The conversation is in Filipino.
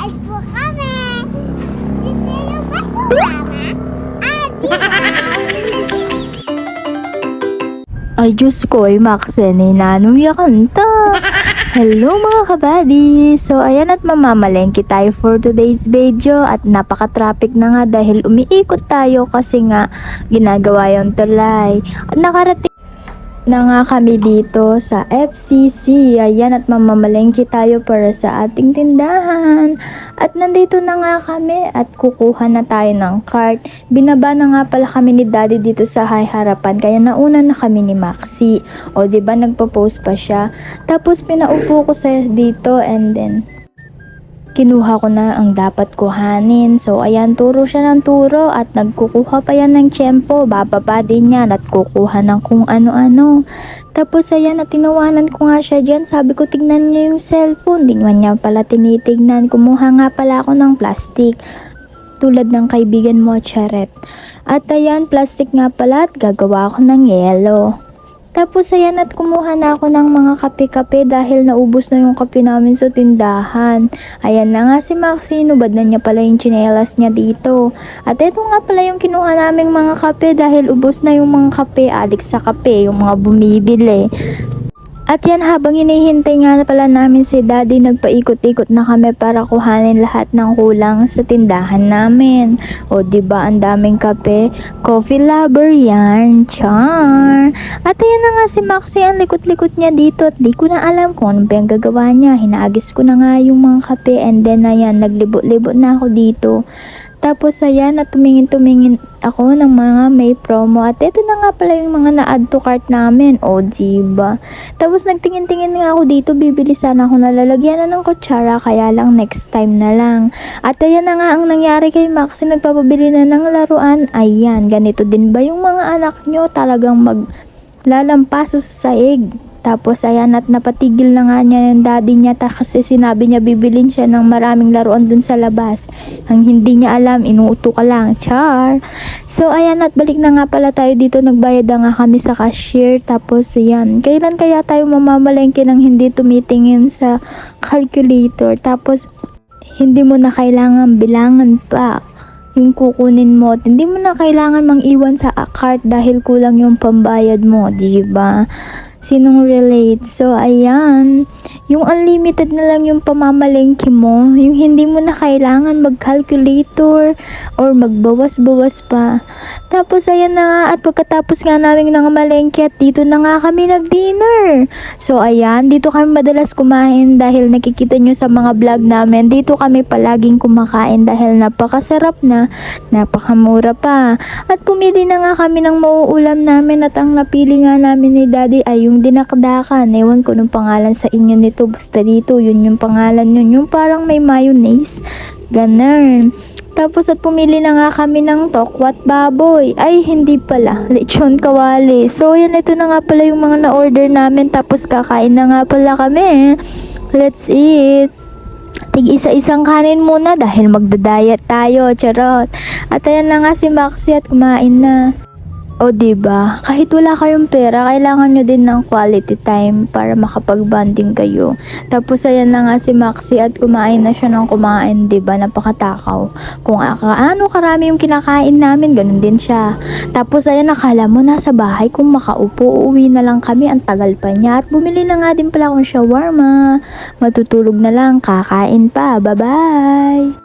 Alis po kami. Pero ba sumama? Di ba? Ay, Diyos ko, ay Maxen, nanong kanta. Hello mga kabady! So ayan at mamamalengke tayo for today's video at napaka-traffic na nga dahil umiikot tayo kasi nga ginagawa yung tulay. At nakarating na nga kami dito sa FCC. Ayan at mamamalengke tayo para sa ating tindahan. At nandito na nga kami at kukuha na tayo ng cart. Binaba na nga pala kami ni Daddy dito sa harapan kaya nauna na kami ni Maxi. O diba nagpo-post pa siya. Tapos pinaupo ko sa dito and then kinuha ko na ang dapat kuhanin. So, ayan, turo siya ng turo at nagkukuha pa yan ng tiyempo. Bababa din yan at kukuha ng kung ano-ano. Tapos, ayan, at tinawanan ko nga siya dyan. Sabi ko, tignan niya yung cellphone. Di naman niya pala tinitignan. Kumuha nga pala ako ng plastic. Tulad ng kaibigan mo, Charet. At ayan, plastic nga pala at gagawa ako ng yellow. Tapos ayan at kumuha na ako ng mga kape-kape dahil naubos na yung kape namin sa tindahan. Ayan na nga si Maxi, nubad na niya pala yung tsinelas niya dito. At eto nga pala yung kinuha naming mga kape dahil ubos na yung mga kape, adik sa kape, yung mga bumibili. At yan habang hinihintay nga pala namin si Daddy, nagpaikot-ikot na kami para kuhanin lahat ng kulang sa tindahan namin. O diba ang daming kape? Coffee lover yan, char! At ayan na nga si Maxi, ang likot-likot niya dito at di ko na alam kung anong pinagagawa niya. Hinaagis ko na nga yung mga kape and then ayan, naglibot-libot na ako dito. Tapos ayan, at tumingin-tumingin ako ng mga may promo. At ito na nga pala yung mga na-add to cart namin. O, diba? Tapos nagtingin-tingin nga ako dito. Bibili sana ako nalalagyan na ng kutsara. Kaya lang next time na lang. At ayan na nga ang nangyari kay Maxi. Nagpapabili na ng laruan. Ayan, ganito din ba yung mga anak nyo? Talagang maglalampaso sa saig. Tapos ayan at napatigil na nga niya yung daddy niya kasi sinabi niya bibilin siya ng maraming laruan dun sa labas. Ang hindi niya alam, inuuto ka lang, char. So ayan at balik na nga pala tayo dito, nagbayad na nga kami sa cashier. Tapos ayan, kailan kaya tayo mamamalengke ng hindi tumitingin sa calculator? Tapos hindi mo na kailangan bilangan pa yung kukunin mo at hindi mo na kailangan mang-iwan sa cart dahil kulang yung pambayad mo, diba? Sinong relate? So, ayan. Yung unlimited na lang yung pamamalengke mo. Yung hindi mo na kailangan mag-calculator or magbawas-bawas pa. Tapos, ayan na nga. At pagkatapos nga namin ng malengke at dito na nga kami nag-dinner. So, ayan. Dito kami madalas kumain dahil nakikita nyo sa mga vlog namin. Dito kami palaging kumakain dahil napakasarap na. Napakamura pa. At pumili na nga kami ng mauulam namin at ang napili nga namin ni Daddy ay yung dinakdakan. Ewan ko nung pangalan sa inyo nito. Basta dito, yun yung pangalan yun. Yung parang may mayonnaise. Ganun. Tapos at pumili na nga kami ng tokwat baboy. Ay, hindi pala. Lechon kawali. So, yan, ito na nga pala yung mga na-order namin. Tapos kakain na nga pala kami. Let's eat. Tig isa-isang kanin muna dahil magda-diet tayo. Charot. At ayan na nga si Maxi at kumain na. O diba, kahit wala kayong pera, kailangan nyo din ng quality time para makapag-bonding kayo. Tapos ayan na nga si Maxi at kumain na siya ng kumain, diba, napakatakaw. Kung ano karami yung kinakain namin, ganun din siya. Tapos ayan, nakala mo nasa bahay kung makaupo, uuwi na lang kami, ang tagal pa niya. At bumili na nga din pala akong shawarma. Matutulog na lang, kakain pa, bye-bye!